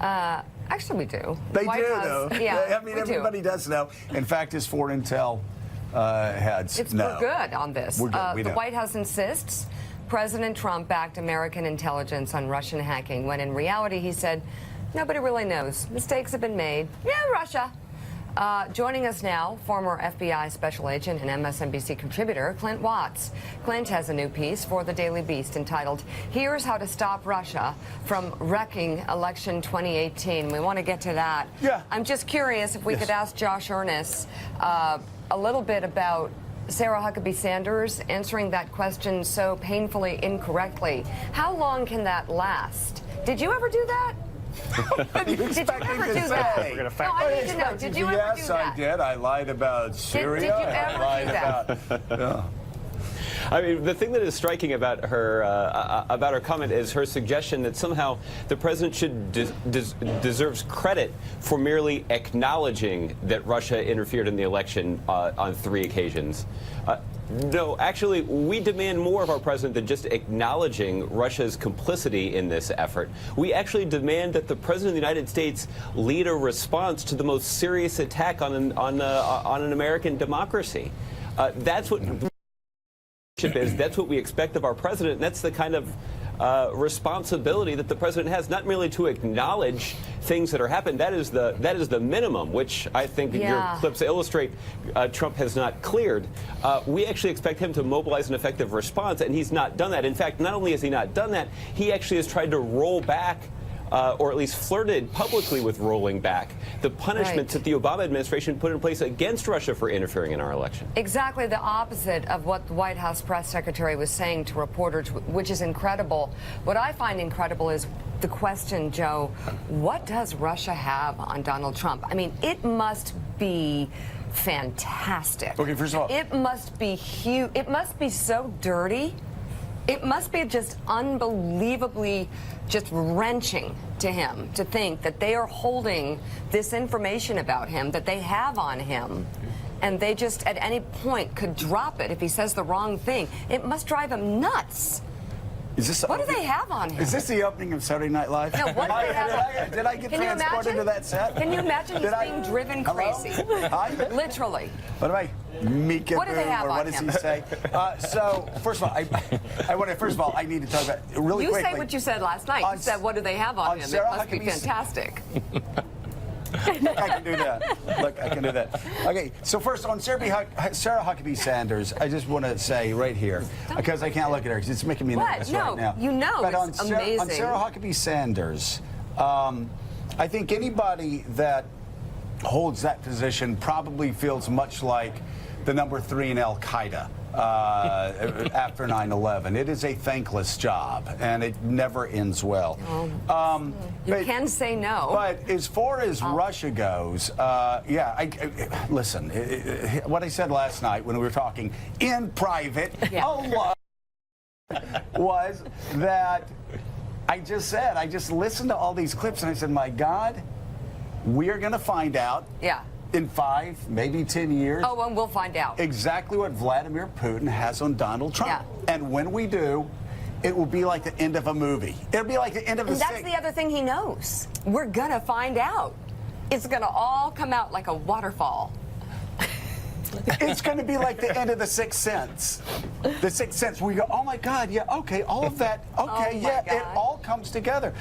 Actually, we do. They White do, House, though. Yeah, I mean, everybody does know. In fact, his foreign intel heads know. We're good on this. We're good. The White House insists President Trump backed American intelligence on Russian hacking, when in reality he said, nobody really knows. Mistakes have been made. Yeah, Russia. Joining us now, former FBI special agent and MSNBC contributor Clint Watts. Clint has a new piece for the Daily Beast entitled, Here's How to Stop Russia from Wrecking Election 2018. We want to get to that. Yeah. I'm just curious if we could ask Josh Earnest a little bit about Sarah Huckabee Sanders answering that question so painfully incorrectly. How long can that last? Did you ever do that? Did you ever do that? No, I need to know. Did you ever do that? Yes, I did. I lied about Syria. Did you ever do that? Yeah. I mean, the thing that is striking about her comment is her suggestion that somehow the president should deserves credit for merely acknowledging that Russia interfered in the election on 3 occasions. No, actually, we demand more of our president than just acknowledging Russia's complicity in this effort. We actually demand that the president of the United States lead a response to the most serious attack on an American democracy. That's what is. That's what we expect of our president. And that's the kind of responsibility that the president has, not merely to acknowledge things that are happening. That is the minimum, which I think your clips illustrate Trump has not cleared. We actually expect him to mobilize an effective response, and he's not done that. In fact, not only has he not done that, he actually has tried to roll back or at least flirted publicly with rolling back the punishments that the Obama administration put in place against Russia for interfering in our election. Exactly the opposite of what the White House press secretary was saying to reporters, which is incredible. What I find incredible is the question, Joe, what does Russia have on Donald Trump? I mean, it must be fantastic. Okay, first of all, it must be huge. It must be so dirty. It must be just unbelievably just wrenching to him to think that they are holding this information about him that they have on him, and they just at any point could drop it if he says the wrong thing. It must drive him nuts. What do they have on him? Is this the opening of Saturday Night Live? No, what do they have on him? Did I get transported to that set? Can you imagine he's being driven crazy? Literally. By the way, Mika, what do they have or what on does him? he say? So, first of all, I need to talk about really quickly. You say what you said last night. You said, what do they have on him? It must be fantastic. Look, I can do that. Look, I can do that. Okay, so first on Sarah Huckabee Sanders, I just want to say right here, because I can't look at her because it's making me nervous right now. You know, but it's amazing. On Sarah Huckabee Sanders, I think anybody that holds that position probably feels much like the number 3 in Al-Qaeda after 9/11. It is a thankless job, and it never ends well. You can say no. But as far as Russia goes, listen, what I said last night when we were talking in private was that I just listened to all these clips, and I said, my God, we are going to find out. Yeah. In 5, maybe 10 years. Oh, and we'll find out. Exactly what Vladimir Putin has on Donald Trump. Yeah. And when we do, it will be like the end of a movie. It'll be like the end of a And that's the other thing he knows. We're going to find out. It's going to all come out like a waterfall. It's going to be like the end of The Sixth Sense. The Sixth Sense, we go, oh my God, yeah, okay, all of that, okay, it all comes together.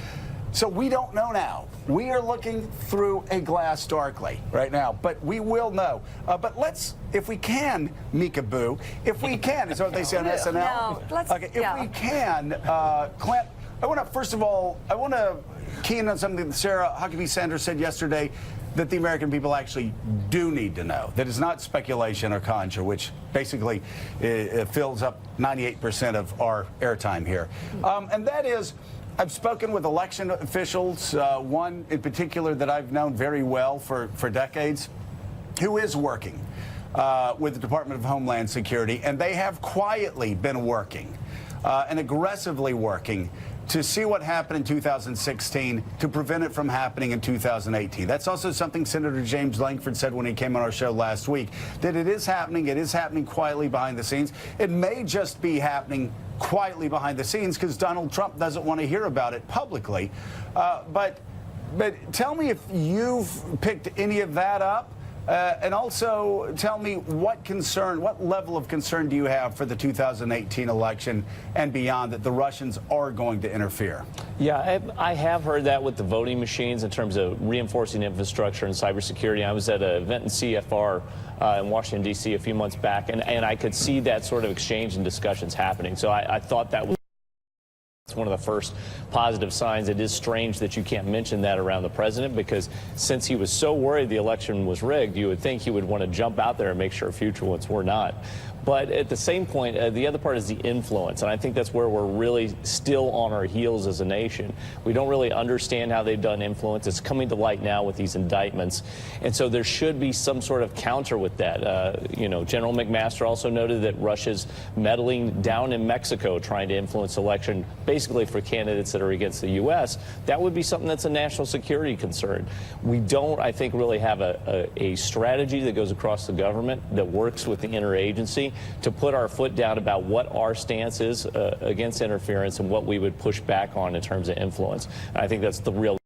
So we don't know now. We are looking through a glass darkly right now, but we will know. But let's, if we can, Mika Boo, if we can, is what they say on SNL? No, let's, okay, if we can, Clint, I want to, first of all, I want to key in on something that Sarah Huckabee Sanders said yesterday that the American people actually do need to know. That is not speculation or conjure, which basically fills up 98% of our airtime here. And that is, I've spoken with election officials, one in particular that I've known very well for decades, who is working with the Department of Homeland Security, and they have quietly been working and aggressively working to see what happened in 2016 to prevent it from happening in 2018. That's also something Senator James Lankford said when he came on our show last week, that it is happening quietly behind the scenes. It may just be happening quietly behind the scenes because Donald Trump doesn't want to hear about it publicly. But tell me if you've picked any of that up. And also tell me what level of concern do you have for the 2018 election and beyond that the Russians are going to interfere? Yeah, I have heard that with the voting machines in terms of reinforcing infrastructure and cybersecurity. I was at an event in CFR in Washington, D.C. a few months back, and I could see that sort of exchange and discussions happening. So I thought that was one of the first positive signs. It is strange that you can't mention that around the president, because since he was so worried the election was rigged, you would think he would want to jump out there and make sure future ones were not. But at the same point, the other part is the influence, and I think that's where we're really still on our heels as a nation. We don't really understand how they've done influence. It's coming to light now with these indictments, and so there should be some sort of counter with that. General McMaster also noted that Russia's meddling down in Mexico, trying to influence election, basically for candidates that are against the U.S. That would be something that's a national security concern. We don't, I think, really have a strategy that goes across the government that works with the interagency to put our foot down about what our stance is against interference and what we would push back on in terms of influence. And I think that's the real